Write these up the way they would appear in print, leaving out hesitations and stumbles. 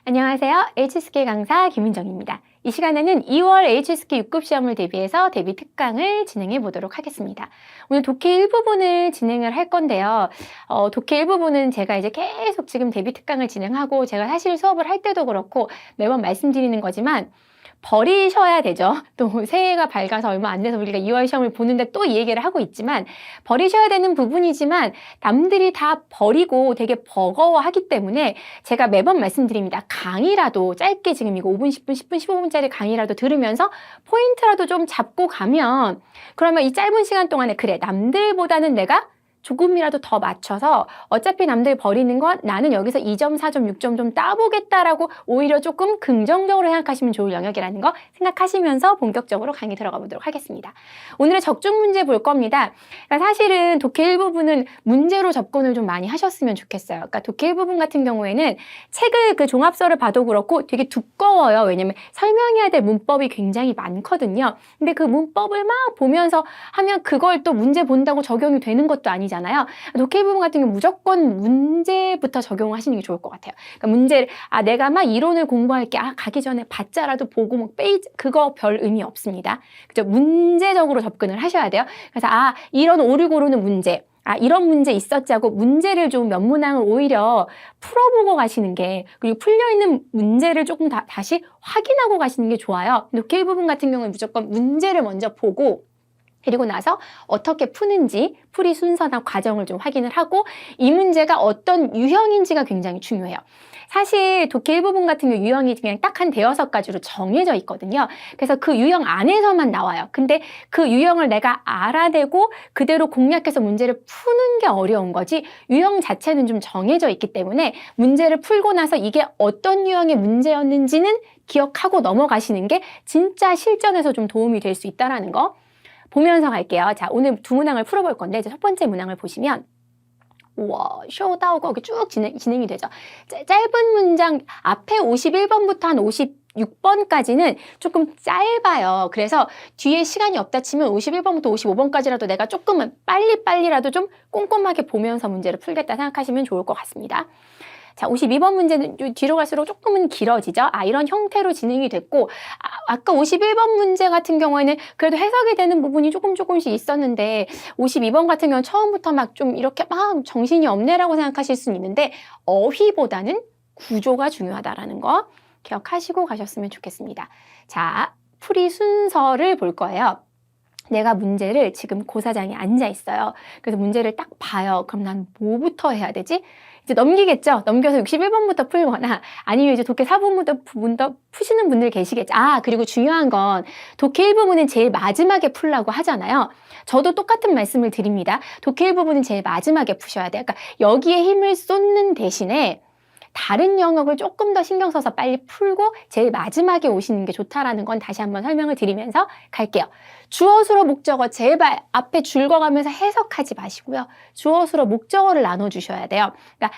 안녕하세요. HSK 강사 김민정입니다. 이 시간에는 2월 HSK 6급 시험을 대비해서 대비 특강을 진행해 보도록 하겠습니다. 오늘 독해 1부분을 진행을 할 건데요. 독해 1부분은 제가 이제 계속 지금 대비 특강을 진행하고 제가 사실 수업을 할 때도 그렇고 매번 말씀드리는 거지만 버리셔야 되죠. 또 새해가 밝아서 얼마 안 돼서 우리가 2월 시험을 보는데 또 이 얘기를 하고 있지만 버리셔야 되는 부분이지만 남들이 다 버리고 되게 버거워하기 때문에 제가 매번 말씀드립니다. 강의라도 짧게 지금 이거 5분, 10분, 10분, 15분짜리 강의라도 들으면서 포인트라도 좀 잡고 가면 그러면 이 짧은 시간 동안에 그래 남들보다는 내가 조금이라도 더 맞춰서 어차피 남들 버리는 건 나는 여기서 2점, 4점, 6점 좀 따보겠다라고 오히려 조금 긍정적으로 생각하시면 좋을 영역이라는 거 생각하시면서 본격적으로 강의 들어가 보도록 하겠습니다. 오늘의 적중 문제 볼 겁니다. 그러니까 사실은 독해 1부분은 문제로 접근을 좀 많이 하셨으면 좋겠어요. 그러니까 독해 1부분 같은 경우에는 책을 그 종합서를 봐도 그렇고 되게 두꺼워요. 왜냐면 설명해야 될 문법이 굉장히 많거든요. 근데 그 문법을 막 보면서 하면 그걸 또 문제 본다고 적용이 되는 것도 아니잖아요. 독해 부분 같은 경우 무조건 문제부터 적용하시는 게 좋을 것 같아요. 그러니까 문제를 내가 막 이론을 공부할게 가기 전에 봤자라도 보고 뭐 페이지 그거 별 의미 없습니다. 그죠? 문제적으로 접근을 하셔야 돼요. 그래서 이런 오류 고르는 문제 이런 문제 있었지 하고 문제를 좀 몇 문항을 오히려 풀어보고 가시는 게 그리고 풀려있는 문제를 조금 다시 확인하고 가시는 게 좋아요. 독해 부분 같은 경우는 무조건 문제를 먼저 보고 그리고 나서 어떻게 푸는지 풀이 순서나 과정을 좀 확인을 하고 이 문제가 어떤 유형인지가 굉장히 중요해요. 사실 독해 1부분 같은 경우 유형이 그냥 딱 한 대여섯 가지로 정해져 있거든요. 그래서 그 유형 안에서만 나와요. 근데 그 유형을 내가 알아내고 그대로 공략해서 문제를 푸는 게 어려운 거지 유형 자체는 좀 정해져 있기 때문에 문제를 풀고 나서 이게 어떤 유형의 문제였는지는 기억하고 넘어가시는 게 진짜 실전에서 좀 도움이 될 수 있다는 거. 보면서 갈게요. 자, 오늘 두 문항을 풀어볼 건데 첫 번째 문항을 보시면 우와, 쇼다오가 이렇게 쭉 진행이 되죠. 짧은 문장 앞에 51번부터 한 56번까지는 조금 짧아요. 그래서 뒤에 시간이 없다 치면 51번부터 55번까지라도 내가 조금은 빨리라도 좀 꼼꼼하게 보면서 문제를 풀겠다 생각하시면 좋을 것 같습니다. 자, 52번 문제는 뒤로 갈수록 조금은 길어지죠. 이런 형태로 진행이 됐고 아까 51번 문제 같은 경우에는 그래도 해석이 되는 부분이 조금씩 있었는데 52번 같은 경우는 처음부터 막 좀 이렇게 막 정신이 없네라고 생각하실 수는 있는데 어휘보다는 구조가 중요하다라는 거 기억하시고 가셨으면 좋겠습니다. 자, 풀이 순서를 볼 거예요. 내가 문제를 지금 고사장에 앉아 있어요. 그래서 문제를 딱 봐요. 그럼 난 뭐부터 해야 되지? 이제 넘기겠죠? 넘겨서 61번부터 풀거나 아니면 이제 독해 4부분부터 푸시는 분들 계시겠죠? 그리고 중요한 건 독해 1부분은 제일 마지막에 풀라고 하잖아요. 저도 똑같은 말씀을 드립니다. 독해 1부분은 제일 마지막에 푸셔야 돼요. 그러니까 여기에 힘을 쏟는 대신에 다른 영역을 조금 더 신경 써서 빨리 풀고 제일 마지막에 오시는 게 좋다라는 건 다시 한번 설명을 드리면서 갈게요. 주어, 수로, 목적어 제발 앞에 줄 거가면서 해석하지 마시고요. 주어, 수로, 목적어를 나눠주셔야 돼요. 그러니까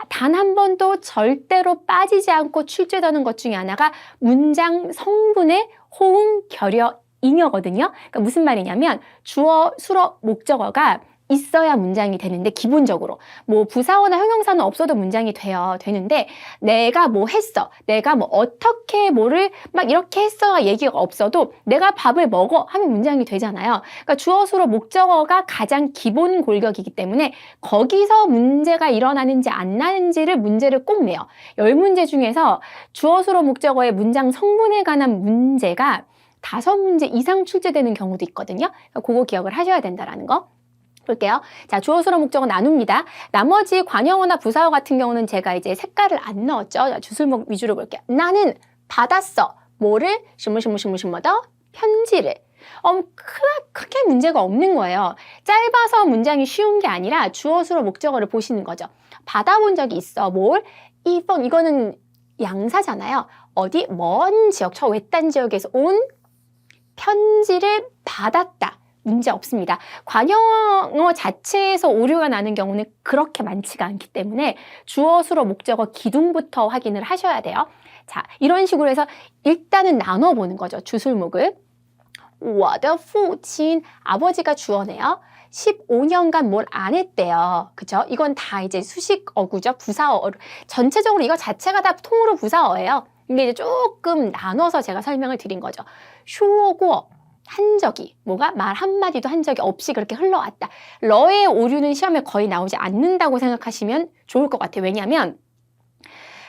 단 한 번도 절대로 빠지지 않고 출제되는 것 중에 하나가 문장 성분의 호응, 결여, 잉여거든요. 그러니까 무슨 말이냐면 주어, 수로, 목적어가 있어야 문장이 되는데 기본적으로 뭐 부사어나 형용사는 없어도 문장이 되는데 내가 뭐 했어 내가 뭐 어떻게 뭐를 막 이렇게 했어가 얘기가 없어도 내가 밥을 먹어 하면 문장이 되잖아요. 그러니까 주어 수로 목적어가 가장 기본 골격이기 때문에 거기서 문제가 일어나는지 안 나는지를 문제를 꼭 내요. 10문제 중에서 주어 수로 목적어의 문장 성분에 관한 문제가 5문제 이상 출제되는 경우도 있거든요. 그러니까 그거 기억을 하셔야 된다는 거. 볼게요. 자, 주어, 수로, 목적어 나눕니다. 나머지 관형어나 부사어 같은 경우는 제가 이제 색깔을 안 넣었죠. 자, 주술목 위주로 볼게요. 나는 받았어. 뭐를? 더 편지를. 크게 문제가 없는 거예요. 짧아서 문장이 쉬운 게 아니라 주어, 수로, 목적어를 보시는 거죠. 받아본 적이 있어. 뭘? 이거는 양사잖아요. 어디? 먼 지역, 저 외딴 지역에서 온 편지를 받았다. 문제 없습니다. 관형어 자체에서 오류가 나는 경우는 그렇게 많지가 않기 때문에 주어, 수로, 목적어 기둥부터 확인을 하셔야 돼요. 자, 이런 식으로 해서 일단은 나눠보는 거죠. 주술목을. 我的父亲 아버지가 주어네요. 15년간 뭘 안 했대요. 그죠? 이건 다 이제 수식어구죠. 부사어. 전체적으로 이거 자체가 다 통으로 부사어예요. 근데 이제 조금 나눠서 제가 설명을 드린 거죠. 쇼고 한 적이, 뭐가 말 한마디도 한 적이 없이 그렇게 흘러왔다. 러의 오류는 시험에 거의 나오지 않는다고 생각하시면 좋을 것 같아요. 왜냐하면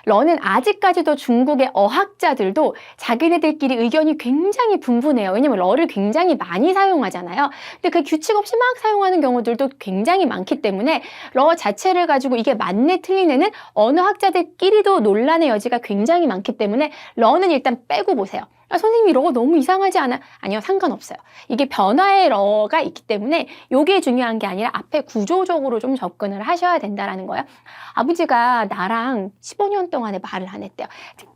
러는 아직까지도 중국의 어학자들도 자기네들끼리 의견이 굉장히 분분해요. 왜냐면 러를 굉장히 많이 사용하잖아요. 근데 그 규칙 없이 막 사용하는 경우들도 굉장히 많기 때문에 러 자체를 가지고 이게 맞네 틀리네는 언어학자들끼리도 논란의 여지가 굉장히 많기 때문에 러는 일단 빼고 보세요. 선생님이 러가 너무 이상하지 않아? 아니요, 상관없어요. 이게 변화의 러가 있기 때문에 이게 중요한 게 아니라 앞에 구조적으로 좀 접근을 하셔야 된다는 거예요. 아버지가 나랑 15년 동안에 말을 안 했대요.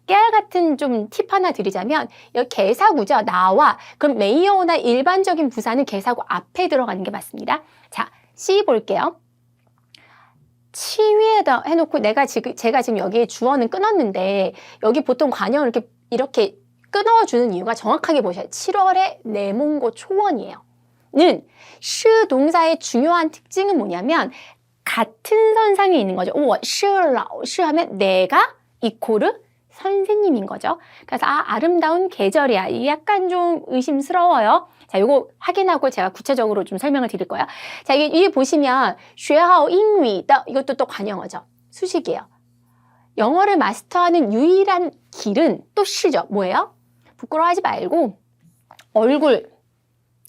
깨알 같은 좀 팁 하나 드리자면 여기 개사구죠. 나와. 그럼 메이어나 일반적인 부사는 개사구 앞에 들어가는 게 맞습니다. 자, C 볼게요. 치위에다 해놓고 제가 지금 여기에 주어는 끊었는데 여기 보통 관형을 이렇게 끊어주는 이유가 정확하게 보셔야 돼요. 7월의 내몽고 초원이에요. 는 시 동사의 중요한 특징은 뭐냐면 같은 선상에 있는 거죠. 오, 시 하면 내가 이코르 선생님인 거죠. 그래서 아름다운 계절이야. 이 약간 좀 의심스러워요. 자, 이거 확인하고 제가 구체적으로 좀 설명을 드릴 거예요. 자, 이게 보시면 学好英语的 이것도 또 관형어죠. 수식이에요. 영어를 마스터하는 유일한 길은 또 시죠. 뭐예요? 부끄러워하지 말고 얼굴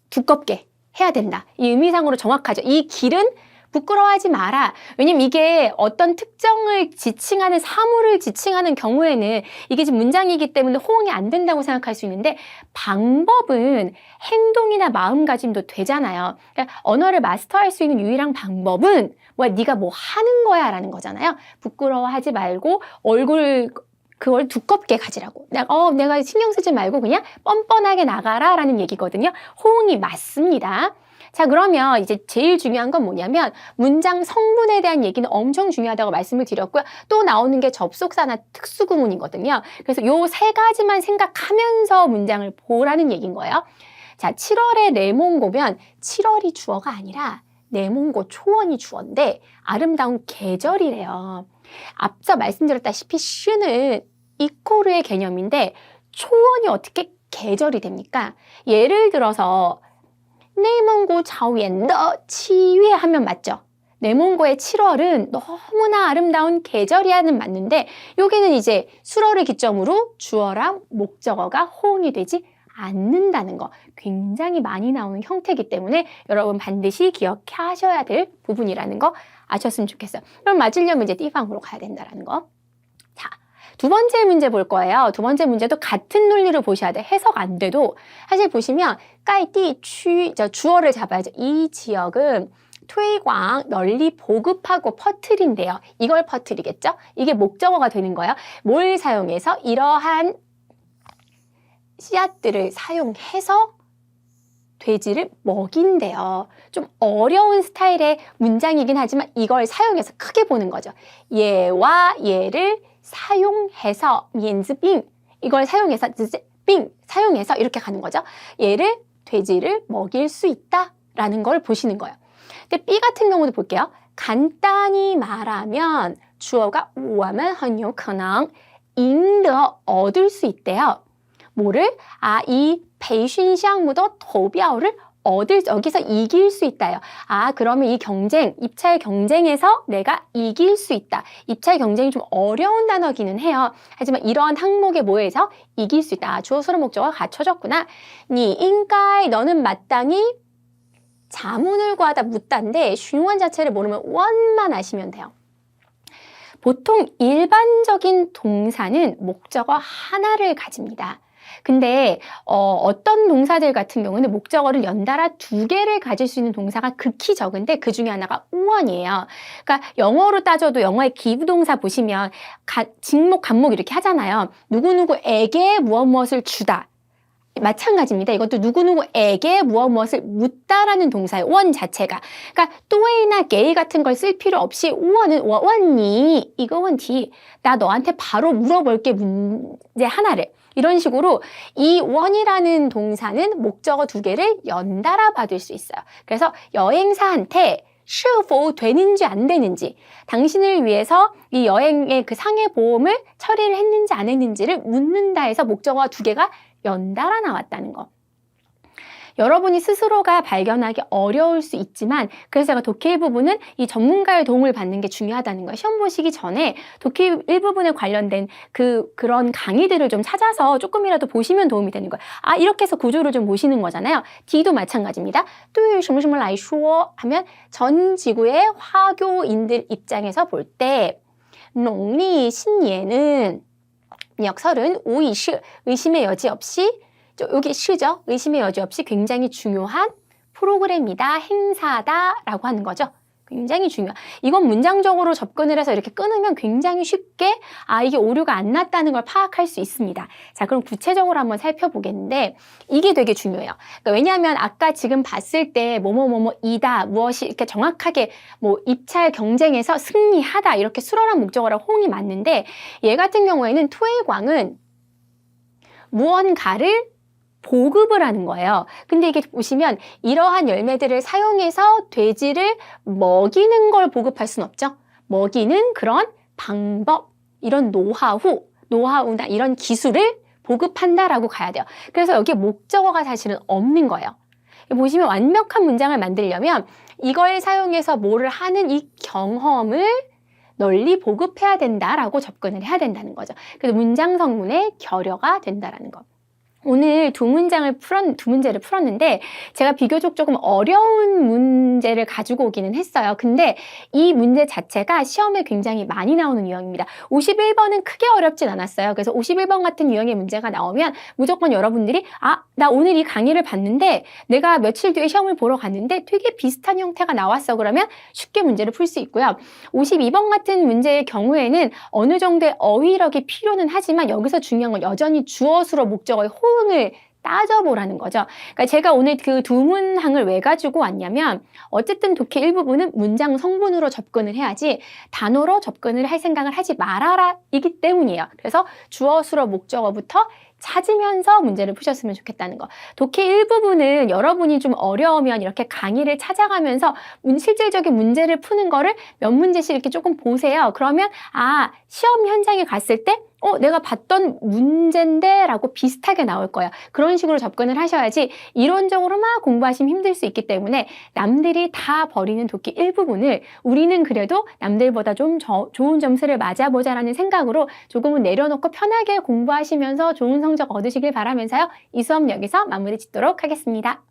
두껍게 해야 된다. 이 의미상으로 정확하죠. 이 길은 부끄러워하지 마라. 왜냐면 이게 어떤 특정을 지칭하는 사물을 지칭하는 경우에는 이게 지금 문장이기 때문에 호응이 안 된다고 생각할 수 있는데 방법은 행동이나 마음가짐도 되잖아요. 그러니까 언어를 마스터할 수 있는 유일한 방법은 뭐야, 네가 뭐 하는 거야 라는 거잖아요. 부끄러워하지 말고 얼굴 그걸 두껍게 가지라고. 내가 신경 쓰지 말고 그냥 뻔뻔하게 나가라 라는 얘기거든요. 호응이 맞습니다. 자, 그러면 이제 제일 중요한 건 뭐냐면 문장 성분에 대한 얘기는 엄청 중요하다고 말씀을 드렸고요. 또 나오는 게 접속사나 특수구문이거든요. 그래서 요 세 가지만 생각하면서 문장을 보라는 얘기인 거예요. 자, 7월의 레몬고면 7월이 주어가 아니라 레몬고 초원이 주어인데 아름다운 계절이래요. 앞서 말씀드렸다시피 시는 이코르의 개념인데 초원이 어떻게 계절이 됩니까? 예를 들어서 내몽고 자오엔더 치유에 하면 맞죠? 내몽고의 7월은 너무나 아름다운 계절이야는 맞는데 여기는 이제 수어를 기점으로 주어랑 목적어가 호응이 되지 않는다는 거 굉장히 많이 나오는 형태이기 때문에 여러분 반드시 기억하셔야 될 부분이라는 거 아셨으면 좋겠어요. 그럼 맞으려면 이제 띠방으로 가야 된다는 거. 자, 두 번째 문제 볼 거예요. 두 번째 문제도 같은 논리를 보셔야 돼. 해석 안 돼도 사실 보시면 까이띠 주어를 잡아야죠. 이 지역은推광 널리 보급하고 퍼뜨린대요. 이걸 퍼뜨리겠죠? 이게 목적어가 되는 거예요. 뭘 사용해서? 이러한 씨앗들을 사용해서 돼지를 먹인대요. 좀 어려운 스타일의 문장이긴 하지만 이걸 사용해서 크게 보는 거죠. 얘와 얘를 사용해서 옌즈빙 이걸 사용해서 빙 사용해서 이렇게 가는 거죠. 얘를 돼지를 먹일 수 있다라는 걸 보시는 거예요. 근데 B 같은 경우도 볼게요. 간단히 말하면 주어가 我们很有可能赢得 얻을 수 있대요. 뭐를? 이培训项目的投票를 여기서 이길 수 있다요. 그러면 이 경쟁, 입찰 경쟁에서 내가 이길 수 있다. 입찰 경쟁이 좀 어려운 단어기는 해요. 하지만 이러한 항목에 뭐에서 이길 수 있다. 주어, 수로, 목적어가 갖춰졌구나. 니 인가이 너는 마땅히 자문을 구하다 묻다인데 쉰원 자체를 모르면 원만 아시면 돼요. 보통 일반적인 동사는 목적어 하나를 가집니다. 근데 어떤 동사들 같은 경우는 목적어를 연달아 두 개를 가질 수 있는 동사가 극히 적은데 그 중에 하나가 우원이에요. 그러니까 영어로 따져도 영어의 기부동사 보시면 직목, 간목 이렇게 하잖아요. 누구누구에게 무엇을 주다. 마찬가지입니다. 이것도 누구누구에게 무엇을 묻다라는 동사의 원 자체가. 그러니까 또이나 게이 같은 걸 쓸 필요 없이 원은 원니 이거 원티 나 너한테 바로 물어볼게 문제 하나를. 이런 식으로 이 원이라는 동사는 목적어 두 개를 연달아 받을 수 있어요. 그래서 여행사한테 是否 되는지 안 되는지, 당신을 위해서 이 여행의 그 상해보험을 처리를 했는지 안 했는지를 묻는다 해서 목적어가 두 개가 연달아 나왔다는 거. 여러분이 스스로가 발견하기 어려울 수 있지만, 그래서 제가 독해 일부분은 이 전문가의 도움을 받는 게 중요하다는 거예요. 시험 보시기 전에 독해 일부분에 관련된 그런 강의들을 좀 찾아서 조금이라도 보시면 도움이 되는 거예요. 아, 이렇게 해서 구조를 좀 보시는 거잖아요. D도 마찬가지입니다. 对于什么什么来说 하면 전 지구의 화교인들 입장에서 볼 때 농리 신예는 역설은 우이시, 의심의 여지 없이, 여기 시죠. 의심의 여지 없이 굉장히 중요한 프로그램이다, 행사다라고 하는 거죠. 굉장히 중요한. 이건 문장적으로 접근을 해서 이렇게 끊으면 굉장히 쉽게 이게 오류가 안 났다는 걸 파악할 수 있습니다. 자, 그럼 구체적으로 한번 살펴보겠는데 이게 되게 중요해요. 그러니까 왜냐하면 아까 지금 봤을 때 뭐뭐뭐뭐이다, 무엇이 이렇게 정확하게 뭐 입찰 경쟁에서 승리하다 이렇게 수월한 목적어랑 호응이 맞는데, 얘 같은 경우에는 투웨이광은 무언가를 보급을 하는 거예요. 근데 이게 보시면 이러한 열매들을 사용해서 돼지를 먹이는 걸 보급할 수는 없죠. 먹이는 그런 방법, 이런 노하우나 이런 기술을 보급한다라고 가야 돼요. 그래서 여기에 목적어가 사실은 없는 거예요. 보시면 완벽한 문장을 만들려면 이걸 사용해서 뭐를 하는 이 경험을 널리 보급해야 된다라고 접근을 해야 된다는 거죠. 그래서 문장 성문의 결여가 된다라는 거. 오늘 두 문제를 풀었는데 제가 비교적 조금 어려운 문제를 가지고 오기는 했어요. 근데 이 문제 자체가 시험에 굉장히 많이 나오는 유형입니다. 51번은 크게 어렵진 않았어요. 그래서 51번 같은 유형의 문제가 나오면 무조건 여러분들이 나 오늘 이 강의를 봤는데 내가 며칠 뒤에 시험을 보러 갔는데 되게 비슷한 형태가 나왔어. 그러면 쉽게 문제를 풀 수 있고요. 52번 같은 문제의 경우에는 어느 정도의 어휘력이 필요는 하지만 여기서 중요한 건 여전히 주어수로 목적어의 호응을 따져보라는 거죠. 그러니까 제가 오늘 그 두 문항을 왜 가지고 왔냐면 어쨌든 독해 일부분은 문장 성분으로 접근을 해야지 단어로 접근을 할 생각을 하지 말아라 이기 때문이에요. 그래서 주어, 수로, 목적어부터 찾으면서 문제를 푸셨으면 좋겠다는 거. 독해 일부분은 여러분이 좀 어려우면 이렇게 강의를 찾아가면서 실질적인 문제를 푸는 거를 몇 문제씩 이렇게 조금 보세요. 그러면 시험 현장에 갔을 때 내가 봤던 문제인데 라고 비슷하게 나올 거예요. 그런 식으로 접근을 하셔야지 이론적으로 막 공부하시면 힘들 수 있기 때문에 남들이 다 버리는 독해 일부분을 우리는 그래도 남들보다 좀 좋은 점수를 맞아보자라는 생각으로 조금은 내려놓고 편하게 공부하시면서 좋은 성적 얻으시길 바라면서요. 이 수업 여기서 마무리 짓도록 하겠습니다.